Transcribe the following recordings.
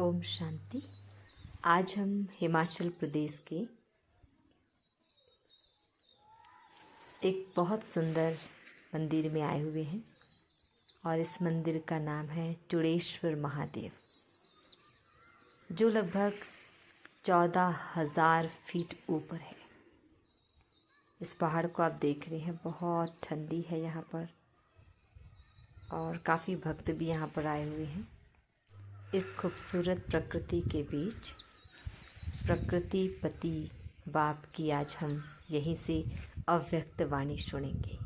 ओम शांति। आज हम हिमाचल प्रदेश के एक बहुत सुंदर मंदिर में आए हुए हैं और इस मंदिर का नाम है चूड़ेश्वर महादेव, जो लगभग 14,000 फीट ऊपर है। इस पहाड़ को आप देख रहे हैं, बहुत ठंडी है यहाँ पर और काफ़ी भक्त भी यहाँ पर आए हुए हैं। इस खूबसूरत प्रकृति के बीच प्रकृति पति बाप की आज हम यहीं से अव्यक्त वाणी सुनेंगे।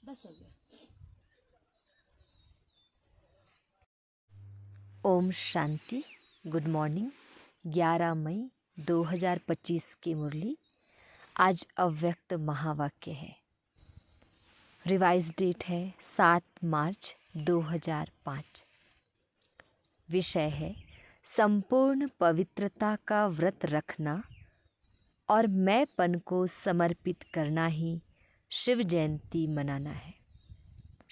बस हो गया। ओम शांति। Good morning. 11 मई 2025 की मुरली। आज अव्यक्त महावाक्य है। रिवाइज डेट है 7 मार्च 2005। विषय है संपूर्ण पवित्रता का व्रत रखना और मैंपन को समर्पित करना ही शिव जयंती मनाना है।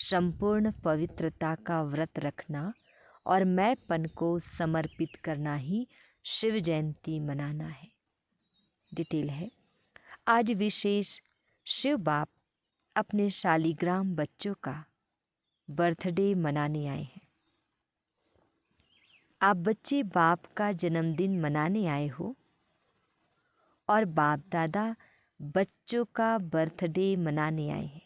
संपूर्ण पवित्रता का व्रत रखना और मैंपन को समर्पित करना ही शिव जयंती मनाना है। डिटेल है, आज विशेष शिव बाप अपने शालीग्राम बच्चों का बर्थडे मनाने आए हैं। आप बच्चे बाप का जन्मदिन मनाने आए हो और बाप दादा बच्चों का बर्थडे मनाने आए हैं,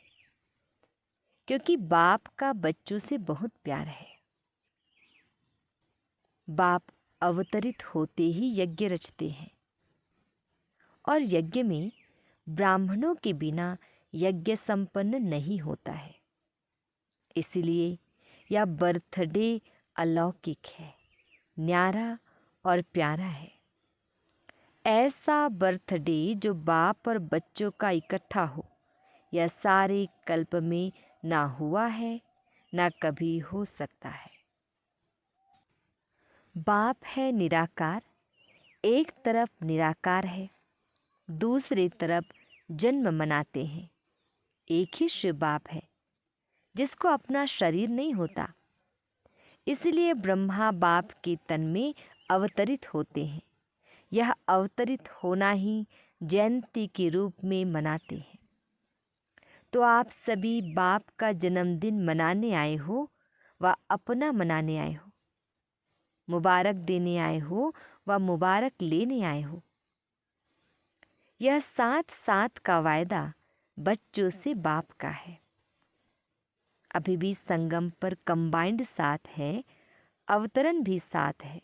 क्योंकि बाप का बच्चों से बहुत प्यार है। बाप अवतरित होते ही यज्ञ रचते हैं और यज्ञ में ब्राह्मणों के बिना यज्ञ संपन्न नहीं होता है। इसलिए यह बर्थडे अलौकिक है, न्यारा और प्यारा है। ऐसा बर्थडे जो बाप और बच्चों का इकट्ठा हो, यह सारे कल्प में ना हुआ है, ना कभी हो सकता है। बाप है निराकार, एक तरफ निराकार है, दूसरी तरफ जन्म मनाते हैं। एक ही शिव बाप है जिसको अपना शरीर नहीं होता, इसलिए ब्रह्मा बाप के तन में अवतरित होते हैं। यह अवतरित होना ही जयंती के रूप में मनाते हैं। तो आप सभी बाप का जन्मदिन मनाने आए हो व अपना मनाने आए हो, मुबारक देने आए हो व मुबारक लेने आए हो। यह साथ साथ का वायदा बच्चों से बाप का है। अभी भी संगम पर कंबाइंड साथ है, अवतरण भी साथ है,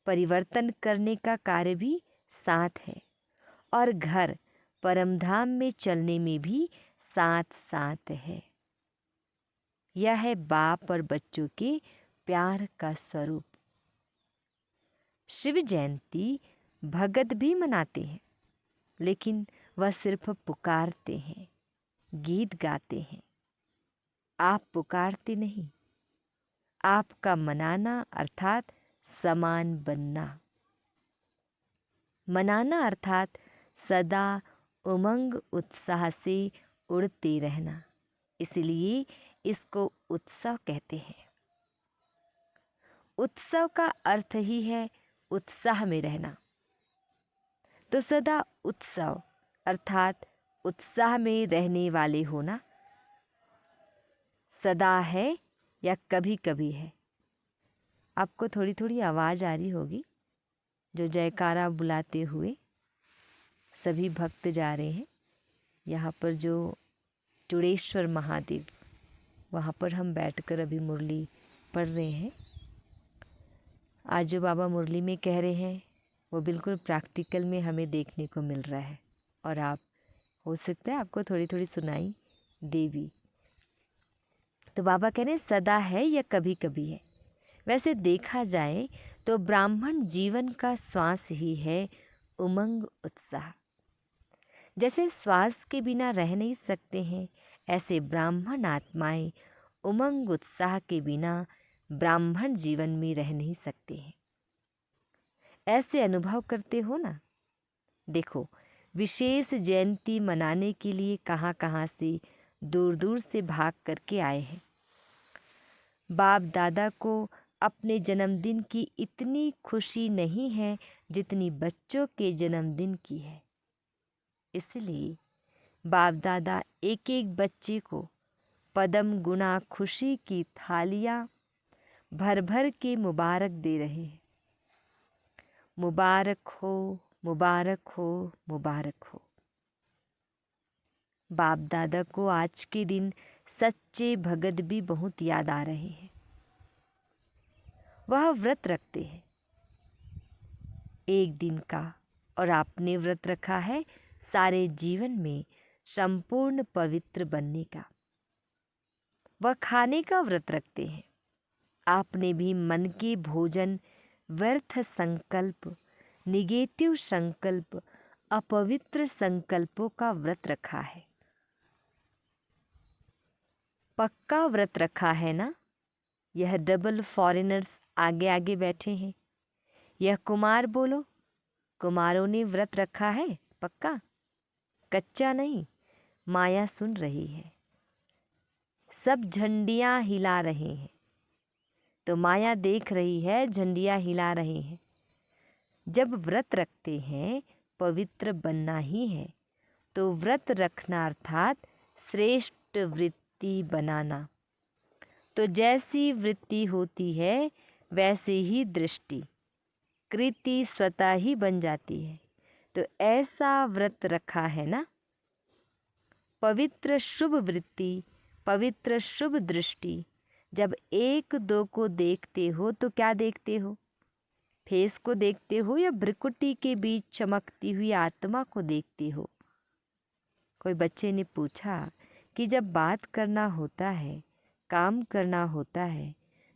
परिवर्तन करने का कार्य भी साथ है और घर परमधाम में चलने में भी साथ साथ है। यह है बाप और बच्चों के प्यार का स्वरूप। शिव जयंती भगत भी मनाते हैं, लेकिन वह सिर्फ पुकारते हैं, गीत गाते हैं। आप पुकारते नहीं। आपका मनाना अर्थात समान बनना। मनाना अर्थात सदा उमंग उत्साह से उड़ते रहना। इसलिए इसको उत्सव कहते हैं। उत्सव का अर्थ ही है उत्साह में रहना। तो सदा उत्सव अर्थात उत्साह में रहने वाले होना। सदा है या कभी कभी है। आपको थोड़ी थोड़ी आवाज़ आ रही होगी। जो जयकारा बुलाते हुए सभी भक्त जा रहे हैं यहाँ पर, जो चूड़ेश्वर महादेव, वहाँ पर हम बैठकर अभी मुरली पढ़ रहे हैं। आज जो बाबा मुरली में कह रहे हैं वो बिल्कुल प्रैक्टिकल में हमें देखने को मिल रहा है और आप हो सकता है आपको थोड़ी थोड़ी सुनाई दे भी। तो बाबा कह रहे हैं सदा है या कभी कभी है। वैसे देखा जाए तो ब्राह्मण जीवन का श्वास ही है उमंग उत्साह। जैसे श्वास के बिना रह नहीं सकते हैं, ऐसे ब्राह्मण आत्माएं उमंग उत्साह के बिना ब्राह्मण जीवन में रह नहीं सकते हैं। ऐसे अनुभव करते हो ना। देखो, विशेष जयंती मनाने के लिए कहाँ कहाँ से दूर दूर से भाग करके आए हैं। बाप दादा को अपने जन्मदिन की इतनी खुशी नहीं है जितनी बच्चों के जन्मदिन की है। इसलिए बाप दादा एक एक बच्चे को पदम गुना खुशी की थालियाँ भर भर के मुबारक दे रहे हैं। मुबारक हो, मुबारक हो, मुबारक हो। बाप दादा को आज के दिन सच्चे भगत भी बहुत याद आ रहे हैं। वह व्रत रखते हैं एक दिन का, और आपने व्रत रखा है सारे जीवन में संपूर्ण पवित्र बनने का। वह खाने का व्रत रखते हैं। आपने भी मन के भोजन, व्यर्थ संकल्प, निगेटिव संकल्प, अपवित्र संकल्पों का व्रत रखा है। पक्का व्रत रखा है ना? यह डबल फॉरेनर्स आगे आगे बैठे हैं। यह कुमार बोलो, कुमारों ने व्रत रखा है पक्का, कच्चा नहीं। माया सुन रही है, सब झंडियां हिला रहे हैं, तो माया देख रही है, झंडियां हिला रहे हैं। जब व्रत रखते हैं पवित्र बनना ही है, तो व्रत रखना अर्थात श्रेष्ठ वृत्ति बनाना। तो जैसी वृत्ति होती है वैसे ही दृष्टि, कृति स्वतः ही बन जाती है। तो ऐसा व्रत रखा है ना। पवित्र शुभ वृत्ति, पवित्र शुभ दृष्टि। जब एक दो को देखते हो तो क्या देखते हो? फेस को देखते हो या भ्रिकुटी के बीच चमकती हुई आत्मा को देखते हो? कोई बच्चे ने पूछा कि जब बात करना होता है, काम करना होता है,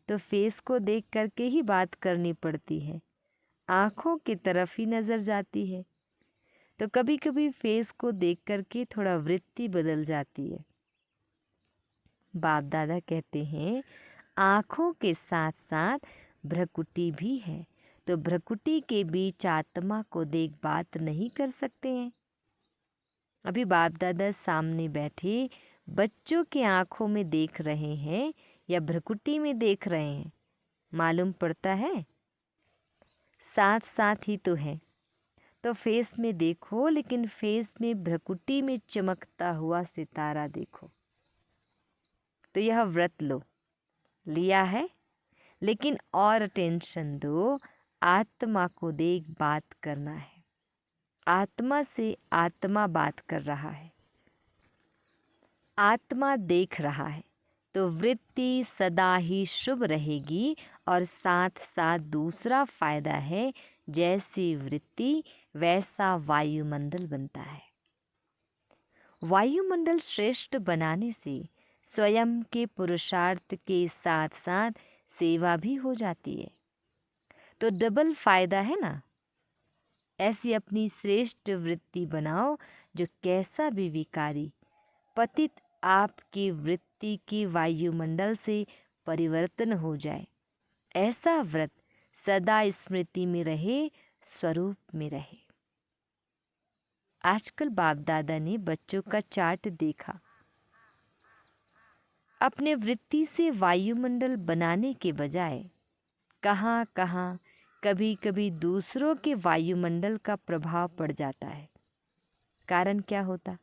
तो फेस को देख करके ही बात करनी पड़ती है, आँखों की तरफ ही नज़र जाती है। तो कभी कभी फेस को देख करके थोड़ा वृत्ति बदल जाती है। बाप दादा कहते हैं आँखों के साथ साथ भ्रकुटी भी है, तो भ्रकुटी के बीच आत्मा को देख बात नहीं कर सकते हैं। अभी बाप दादा सामने बैठे बच्चों के आँखों में देख रहे हैं या भ्रकुटी में देख रहे हैं, मालूम पड़ता है? साथ साथ ही तो है। तो फेस में देखो, लेकिन फेस में भ्रकुटी में चमकता हुआ सितारा देखो। तो यह व्रत लो, लिया है, लेकिन और टेंशन दो, आत्मा को देख बात करना है। आत्मा से आत्मा बात कर रहा है, आत्मा देख रहा है, तो वृत्ति सदा ही शुभ रहेगी। और साथ साथ दूसरा फायदा है, जैसी वृत्ति वैसा वायुमंडल बनता है। वायुमंडल श्रेष्ठ बनाने से स्वयं के पुरुषार्थ के साथ साथ सेवा भी हो जाती है, तो डबल फायदा है ना। ऐसी अपनी श्रेष्ठ वृत्ति बनाओ जो कैसा भी विकारी पतित आपकी वृत्ति की वायुमंडल से परिवर्तन हो जाए। ऐसा व्रत सदा स्मृति में रहे, स्वरूप में रहे। आजकल बाप दादा ने बच्चों का चार्ट देखा। अपने वृत्ति से वायुमंडल बनाने के बजाय कहाँ कहाँ कभी कभी दूसरों के वायुमंडल का प्रभाव पड़ जाता है। कारण क्या होता?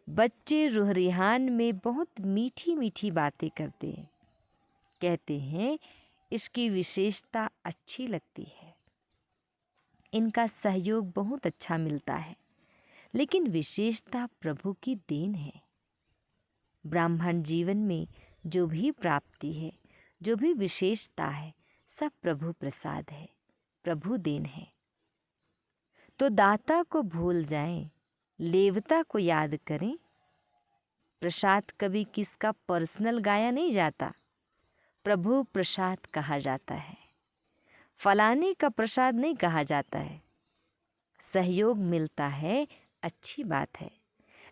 बच्चे रूह-रुहान में बहुत मीठी मीठी बातें करते हैं, कहते हैं इसकी विशेषता अच्छी लगती है, इनका सहयोग बहुत अच्छा मिलता है, लेकिन विशेषता प्रभु की देन है। ब्राह्मण जीवन में जो भी प्राप्ति है, जो भी विशेषता है, सब प्रभु प्रसाद है, प्रभु देन है। तो दाता को भूल जाएं, लेवता को याद करें। प्रसाद कभी किसका पर्सनल गाया नहीं जाता, प्रभु प्रसाद कहा जाता है। फलाने का प्रसाद नहीं कहा जाता है। सहयोग मिलता है, अच्छी बात है,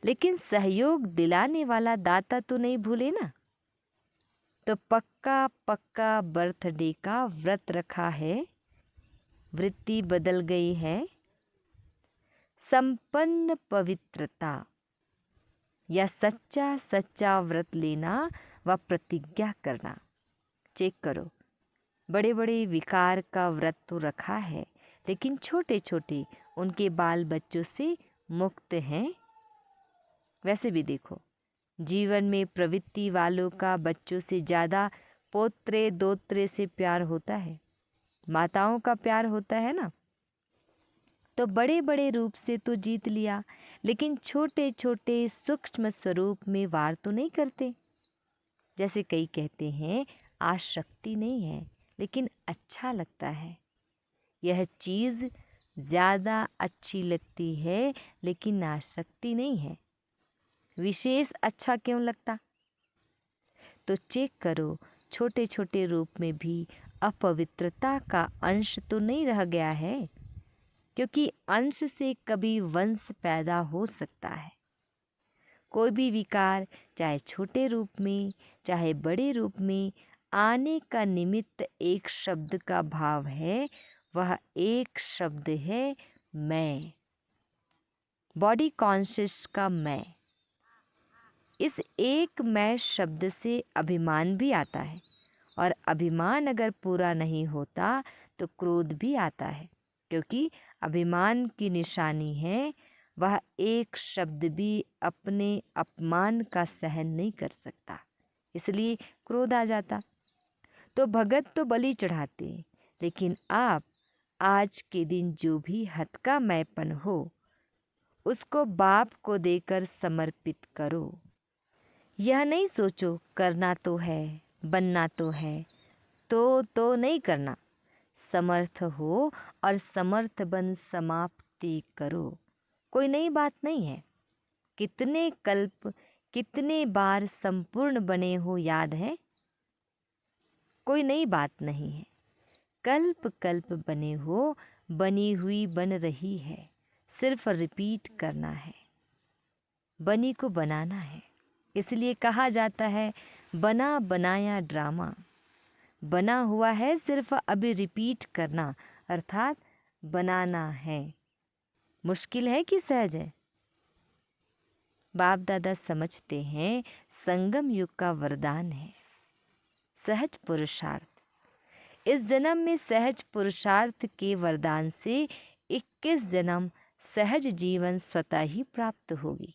लेकिन सहयोग दिलाने वाला दाता तो नहीं भूले ना। तो पक्का पक्का बर्थडे का व्रत रखा है, वृत्ति बदल गई है, संपन्न पवित्रता या सच्चा सच्चा व्रत लेना व प्रतिज्ञा करना। चेक करो, बड़े बड़े विकार का व्रत तो रखा है, लेकिन छोटे छोटे उनके बाल बच्चों से मुक्त हैं। वैसे भी देखो, जीवन में प्रवृत्ति वालों का बच्चों से ज़्यादा पोत्रे दोत्रे से प्यार होता है, माताओं का प्यार होता है ना। तो बड़े बड़े रूप से तो जीत लिया, लेकिन छोटे छोटे सूक्ष्म स्वरूप में वार तो नहीं करते। जैसे कई कहते हैं आसक्ति नहीं है, लेकिन अच्छा लगता है। यह चीज़ ज़्यादा अच्छी लगती है, लेकिन आसक्ति नहीं है। विशेष अच्छा क्यों लगता? तो चेक करो, छोटे छोटे रूप में भी अपवित्रता का अंश तो नहीं रह गया है, क्योंकि अंश से कभी वंश पैदा हो सकता है। कोई भी विकार चाहे छोटे रूप में चाहे बड़े रूप में आने का निमित्त एक शब्द का भाव है, वह एक शब्द है मैं। बॉडी कॉन्शियस का मैं। इस एक मैं शब्द से अभिमान भी आता है, और अभिमान अगर पूरा नहीं होता तो क्रोध भी आता है, क्योंकि अभिमान की निशानी है वह एक शब्द भी अपने अपमान का सहन नहीं कर सकता, इसलिए क्रोध आ जाता। तो भगत तो बलि चढ़ाते, लेकिन आप आज के दिन जो भी हत्का मैपन हो उसको बाप को देकर समर्पित करो। यह नहीं सोचो करना तो है, बनना तो है, तो नहीं करना। समर्थ हो और समर्थ बन समाप्ति करो। कोई नई बात नहीं है। कितने कल्प कितने बार संपूर्ण बने हो याद है? कोई नई बात नहीं है। कल्प कल्प बने हो, बनी हुई बन रही है, सिर्फ रिपीट करना है, बनी को बनाना है। इसलिए कहा जाता है बना बनाया ड्रामा। बना हुआ है, सिर्फ अभी रिपीट करना अर्थात बनाना है। मुश्किल है कि सहज है? बाप दादा समझते हैं संगम युग का वरदान है सहज पुरुषार्थ। इस जन्म में सहज पुरुषार्थ के वरदान से 21 जन्म सहज जीवन स्वतः ही प्राप्त होगी।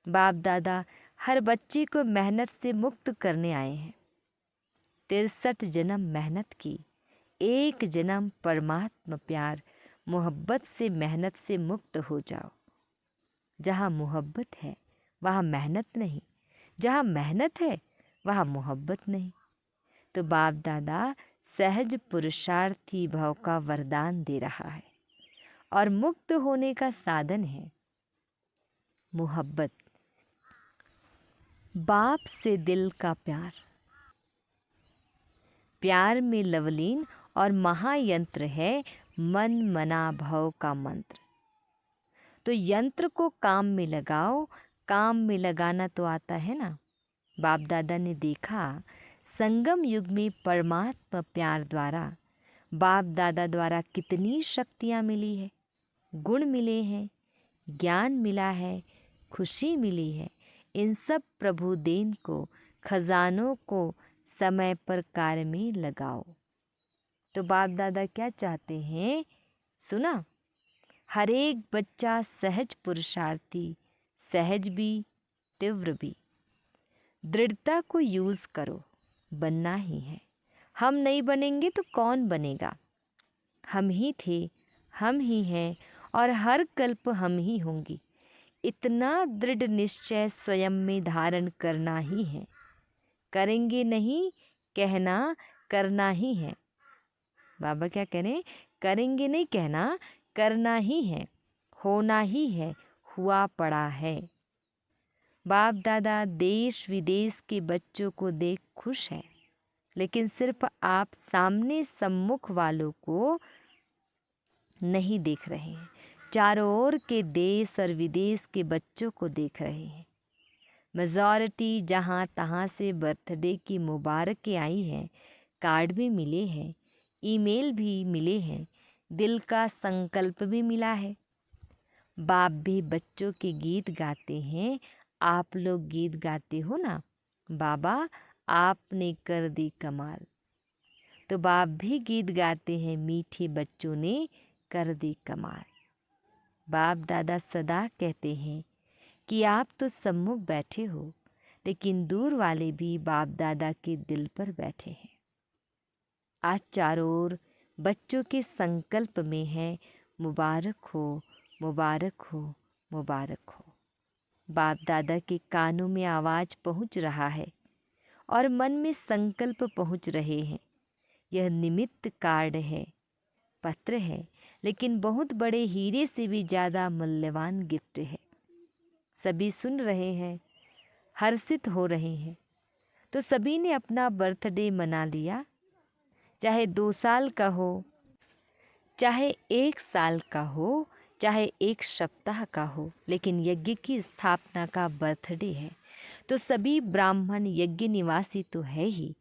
बाप दादा हर बच्चे को मेहनत से मुक्त करने आए हैं। 63 जन्म मेहनत की, एक जन्म परमात्मा प्यार मोहब्बत से मेहनत से मुक्त हो जाओ। जहाँ मोहब्बत है वहाँ मेहनत नहीं, जहाँ मेहनत है वहाँ मोहब्बत नहीं। तो बाप दादा सहज पुरुषार्थी भाव का वरदान दे रहा है, और मुक्त होने का साधन है मोहब्बत। बाप से दिल का प्यार, प्यार में लवलीन और महायंत्र है मन मना भव का मंत्र। तो यंत्र को काम में लगाओ, काम में लगाना तो आता है ना। बाप दादा ने देखा संगम युग में परमात्मा प्यार द्वारा बाप दादा द्वारा कितनी शक्तियाँ मिली है, गुण मिले हैं, ज्ञान मिला है, खुशी मिली है। इन सब प्रभु देन को, खजानों को समय पर कार्य में लगाओ। तो बाप दादा क्या चाहते हैं? सुना, हर एक बच्चा सहज पुरुषार्थी, सहज भी तीव्र भी। दृढ़ता को यूज़ करो, बनना ही है। हम नहीं बनेंगे तो कौन बनेगा? हम ही थे, हम ही हैं, और हर कल्प हम ही होंगे। इतना दृढ़ निश्चय स्वयं में धारण करना ही है। करेंगे नहीं कहना, करना ही है। बाबा क्या कह रहे हैं? करेंगे नहीं कहना, करना ही है, होना ही है, हुआ पड़ा है। बाप दादा देश विदेश के बच्चों को देख खुश है, लेकिन सिर्फ आप सामने सम्मुख वालों को नहीं देख रहे हैं, चारों ओर के देश और विदेश के बच्चों को देख रहे हैं। मेजॉरिटी जहाँ तहाँ से बर्थडे की मुबारकें आई हैं, कार्ड भी मिले हैं, ईमेल भी मिले हैं, दिल का संकल्प भी मिला है। बाप भी बच्चों के गीत गाते हैं, आप लोग गीत गाते हो ना, बाबा आपने कर दी कमाल। तो बाप भी गीत गाते हैं, मीठे बच्चों ने कर दी कमाल। बाप दादा सदा कहते हैं कि आप तो सम्मुख बैठे हो, लेकिन दूर वाले भी बाप दादा के दिल पर बैठे हैं। आज चारों ओर बच्चों के संकल्प में है, मुबारक हो, मुबारक हो, मुबारक हो। बाप दादा के कानों में आवाज़ पहुंच रहा है और मन में संकल्प पहुंच रहे हैं। यह निमित्त कार्ड है, पत्र है, लेकिन बहुत बड़े हीरे से भी ज़्यादा मूल्यवान गिफ्ट है। सभी सुन रहे हैं, हर्षित हो रहे हैं। तो सभी ने अपना बर्थडे मना लिया, चाहे 2 साल का हो, चाहे 1 साल का हो, चाहे 1 सप्ताह का हो, लेकिन यज्ञ की स्थापना का बर्थडे है। तो सभी ब्राह्मण यज्ञ निवासी तो है ही,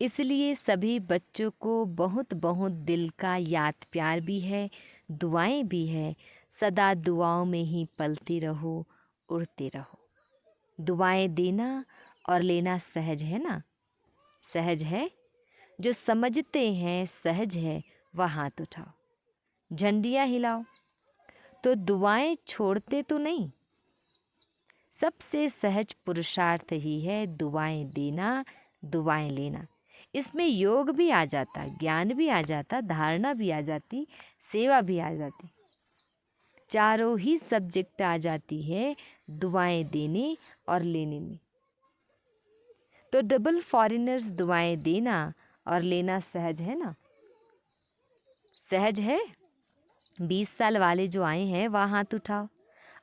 इसलिए सभी बच्चों को बहुत बहुत दिल का याद प्यार भी है, दुआएं भी है। सदा दुआओं में ही पलते रहो, उड़ते रहो। दुआएं देना और लेना सहज है ना, सहज है। जो समझते हैं सहज है, वह हाथ उठाओ, झंडियाँ हिलाओ। तो दुआएं छोड़ते तो नहीं। सबसे सहज पुरुषार्थ ही है दुआएं देना, दुआएं लेना। इसमें योग भी आ जाता, ज्ञान भी आ जाता, धारणा भी आ जाती, सेवा भी आ जाती। चारों ही सब्जेक्ट आ जाती है दुआएं देने और लेने में। तो डबल फॉरेनर्स दुआएं देना और लेना सहज है ना, सहज है। 20 साल वाले जो आए हैं वह हाथ उठाओ।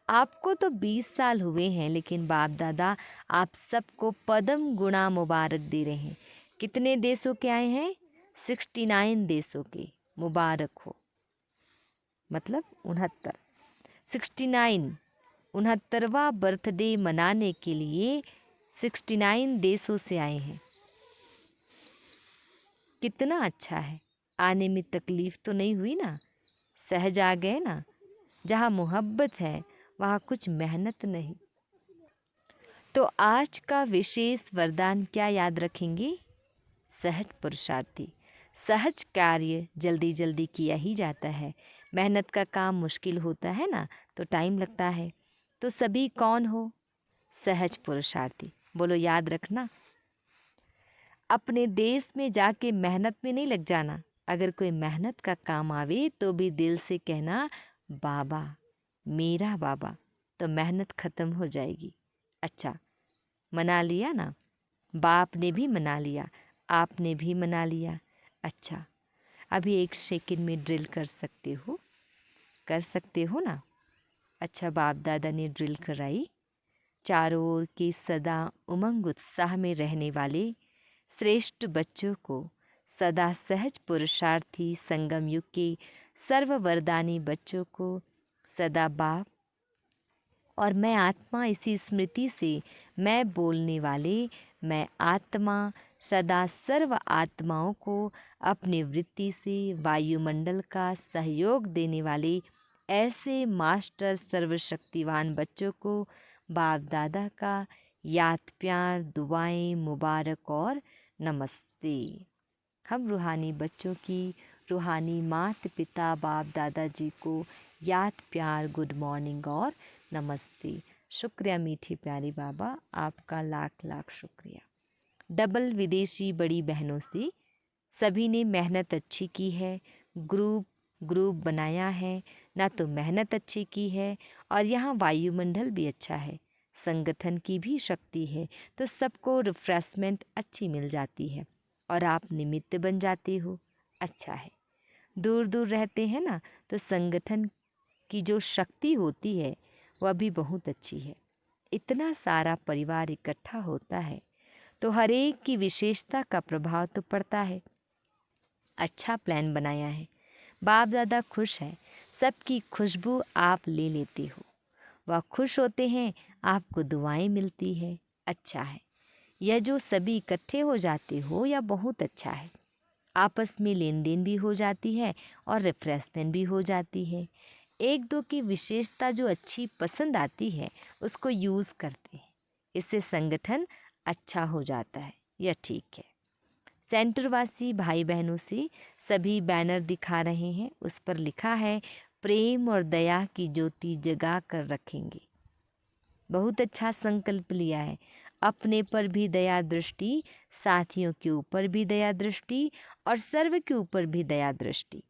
आपको तो 20 साल हुए हैं, लेकिन बाप दादा आप सबको पदम गुणा मुबारक दे रहे हैं। कितने देशों के आए हैं? 69 देशों के। मुबारक हो, मतलब 69। 69 69वां बर्थडे मनाने के लिए 69 देशों से आए हैं। कितना अच्छा है। आने में तकलीफ तो नहीं हुई ना, सहज आ गए ना। जहाँ मोहब्बत है वहाँ कुछ मेहनत नहीं। तो आज का विशेष वरदान क्या याद रखेंगे? सहज पुरुषार्थी। सहज कार्य जल्दी जल्दी किया ही जाता है। मेहनत का काम मुश्किल होता है ना, तो टाइम लगता है। तो सभी कौन हो? सहज पुरुषार्थी। बोलो याद रखना। अपने देश में जाके मेहनत में नहीं लग जाना। अगर कोई मेहनत का काम आवे तो भी दिल से कहना बाबा, मेरा बाबा, तो मेहनत ख़त्म हो जाएगी। अच्छा, मना लिया ना, बाप ने भी मना लिया, आपने भी मना लिया। अच्छा, अभी 1 सेकंड में ड्रिल कर सकते हो, कर सकते हो ना? अच्छा, बाप दादा ने ड्रिल कराई। चारों ओर के सदा उमंग उत्साह में रहने वाले श्रेष्ठ बच्चों को, सदा सहज पुरुषार्थी संगम युग के सर्व वरदानी बच्चों को, सदा बाप और मैं आत्मा, इसी स्मृति से मैं बोलने वाले मैं आत्मा सदा सर्व आत्माओं को अपनी वृत्ति से वायुमंडल का सहयोग देने वाले ऐसे मास्टर सर्वशक्तिवान बच्चों को बाप दादा का याद प्यार, दुआएं, मुबारक और नमस्ते। हम रूहानी बच्चों की रूहानी माता पिता बाप दादा जी को याद प्यार, गुड मॉर्निंग और नमस्ते। शुक्रिया मीठी प्यारी बाबा, आपका लाख लाख शुक्रिया। डबल विदेशी बड़ी बहनों से सभी ने मेहनत अच्छी की है, ग्रुप बनाया है ना, तो मेहनत अच्छी की है और यहाँ वायुमंडल भी अच्छा है, संगठन की भी शक्ति है, तो सबको रिफ्रेशमेंट अच्छी मिल जाती है और आप निमित्त बन जाते हो। अच्छा है। दूर दूर रहते हैं ना, तो संगठन की जो शक्ति होती है वह भी बहुत अच्छी है। इतना सारा परिवार इकट्ठा होता है तो हर एक की विशेषता का प्रभाव तो पड़ता है। अच्छा प्लान बनाया है, बाप दादा खुश है, सबकी खुशबू आप ले लेते हो, वह खुश होते हैं, आपको दुआएं मिलती है। अच्छा है। यह जो सभी इकट्ठे हो जाते हो यह बहुत अच्छा है। आपस में लेन देन भी हो जाती है और रिफ्रेशमेंट भी हो जाती है। एक दो की विशेषता जो अच्छी पसंद आती है उसको यूज़ करते हैं। इससे संगठन अच्छा हो जाता है। यह ठीक है। सेंटरवासी भाई बहनों से सभी बैनर दिखा रहे हैं। उस पर लिखा है, प्रेम और दया की ज्योति जगा कर रखेंगे। बहुत अच्छा संकल्प लिया है। अपने पर भी दया दृष्टि, साथियों के ऊपर भी दया दृष्टि और सर्व के ऊपर भी दया दृष्टि।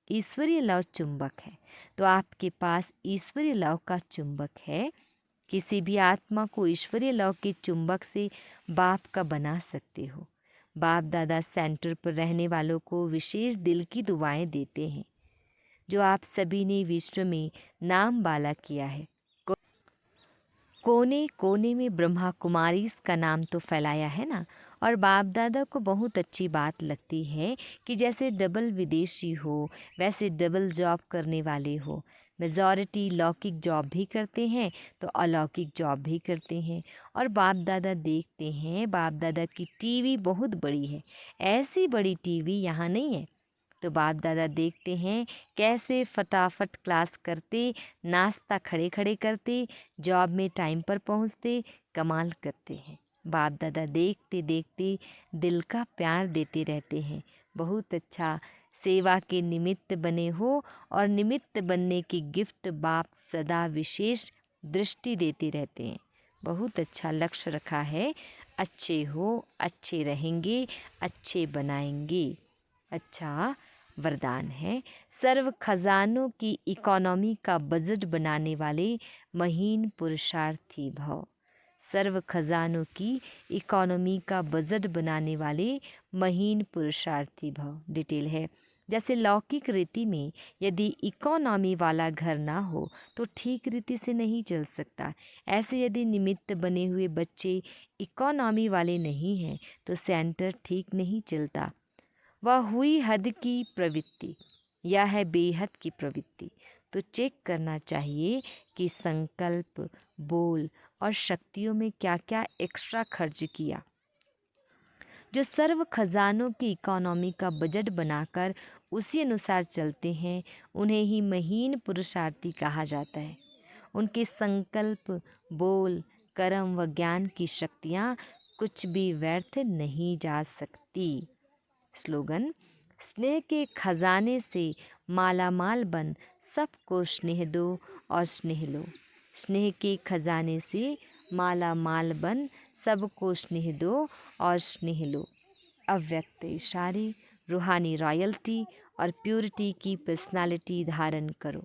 ईश्वरीय लव चुंबक है। तो आपके पास ईश्वरीय लव का चुंबक है। किसी भी आत्मा को ईश्वरीय लव के चुंबक से बाप का बना सकते हो। बाप दादा सेंटर पर रहने वालों को विशेष दिल की दुआएं देते हैं जो आप सभी ने विश्व में नाम बाला किया है। कोने कोने में ब्रह्मा कुमारी का नाम तो फैलाया है ना। और बाप दादा को बहुत अच्छी बात लगती है कि जैसे डबल विदेशी हो वैसे डबल जॉब करने वाले हो। मेजॉरिटी लौकिक जॉब भी करते हैं तो अलौकिक जॉब भी करते हैं। और बाप दादा देखते हैं, बाप दादा की टीवी बहुत बड़ी है। ऐसी बड़ी टीवी यहाँ नहीं है। तो बाप दादा देखते हैं कैसे फटाफट क्लास करते, नाश्ता खड़े खड़े करते, जॉब में टाइम पर पहुंचते, कमाल करते हैं। बाप दादा देखते देखते दिल का प्यार देते रहते हैं। बहुत अच्छा। सेवा के निमित्त बने हो और निमित्त बनने की गिफ्ट बाप सदा विशेष दृष्टि देते रहते हैं। बहुत अच्छा लक्ष्य रखा है। अच्छे हो, अच्छे रहेंगे, अच्छे बनाएंगे। अच्छा वरदान है, सर्व खजानों की इकोनॉमी का बजट बनाने वाले महीन पुरुषार्थी भव। सर्व खजानों की इकोनॉमी का बजट बनाने वाले महीन पुरुषार्थी भव। डिटेल है, जैसे लौकिक रीति में यदि इकोनॉमी वाला घर ना हो तो ठीक रीति से नहीं चल सकता। ऐसे यदि निमित्त बने हुए बच्चे इकोनॉमी वाले नहीं हैं तो सेंटर ठीक नहीं चलता। वह हुई हद की प्रवृत्ति, यह है बेहद की प्रवृत्ति। तो चेक करना चाहिए कि संकल्प, बोल और शक्तियों में क्या क्या एक्स्ट्रा खर्च किया। जो सर्व खजानों की इकोनॉमी का बजट बनाकर उसी अनुसार चलते हैं उन्हें ही महीन पुरुषार्थी कहा जाता है। उनके संकल्प, बोल, कर्म व ज्ञान की शक्तियाँ कुछ भी व्यर्थ नहीं जा सकती। स्लोगन, स्नेह के खजाने से माला माल बन, सबको स्नेह दो और स्नेह लो। स्नेह के खजाने से माला माल बन, सबको स्नेह दो और स्नेह लो। अव्यक्त इशारे, रूहानी रॉयल्टी और प्योरिटी की पर्सनालिटी धारण करो।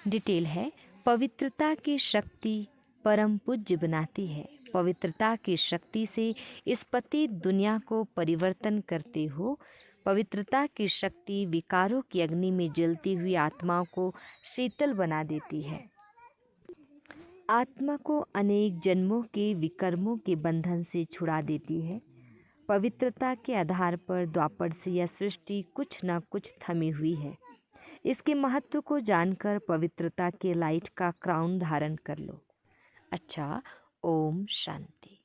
डिटेल है, पवित्रता की शक्ति परम पूज्य बनाती है। पवित्रता की शक्ति से इस पतित दुनिया को परिवर्तन करते हो। पवित्रता की शक्ति विकारों की अग्नि में जलती हुई आत्माओं को शीतल बना देती है। आत्मा को अनेक जन्मों के विकर्मों के बंधन से छुड़ा देती है। पवित्रता के आधार पर द्वापर से यह सृष्टि कुछ न कुछ थमी हुई है। इसके महत्व को जानकर पवित्रता के लाइट का क्राउन धारण कर लो। अच्छा, ओम शांति।